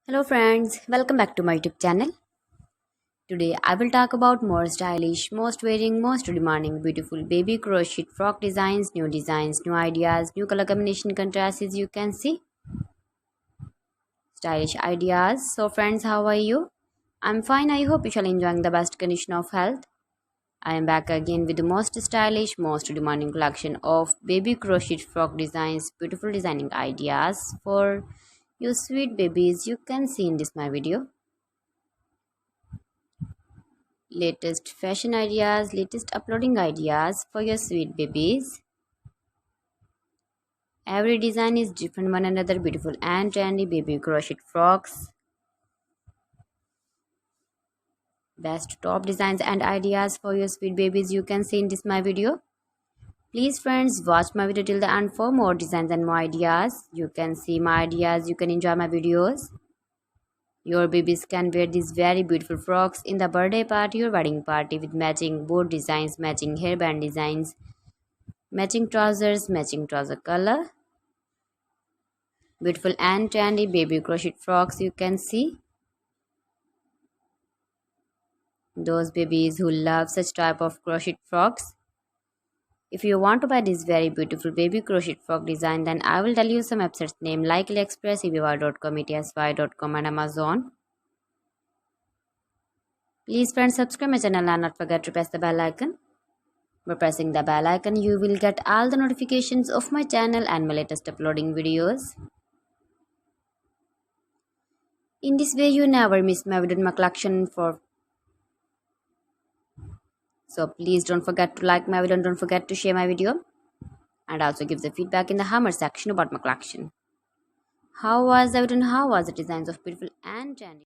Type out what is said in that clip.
Hello friends, welcome back to my YouTube channel. Today I will talk about more stylish, most wearing, most demanding, beautiful baby crochet frock designs, new ideas, new color combination contrasts as you can see. Stylish ideas. So friends, how are you? I'm fine. I hope you shall enjoying the best condition of health. I am back again with the most stylish, most demanding collection of baby crochet frock designs, beautiful designing ideas for you sweet babies. You can see in this my video. Latest fashion ideas, latest uploading ideas for your sweet babies. Every design is different one another, beautiful and trendy baby crochet frocks. Best top designs and ideas for your sweet babies you can see in this my video. Please friends, watch my video till the end for more designs and more ideas. You can see my ideas, you can enjoy my videos. Your babies can wear these very beautiful frocks in the birthday party or wedding party with matching board designs, matching hairband designs, matching trousers, matching trouser color. Beautiful and trendy baby crochet frocks you can see. Those babies who love such type of crochet frocks. If you want to buy this very beautiful baby crochet frock design, then I will tell you some websites name like AliExpress, eBay.com, ETSY.com and Amazon. Please friends, subscribe my channel and not forget to press the bell icon. By pressing the bell icon, you will get all the notifications of my channel and my latest uploading videos. In this way, you never miss my video in my collection for. So please don't forget to like my video and don't forget to share my video. And also give the feedback in the hammer section about my collection. How was the video and how was the designs of beautiful and trendy?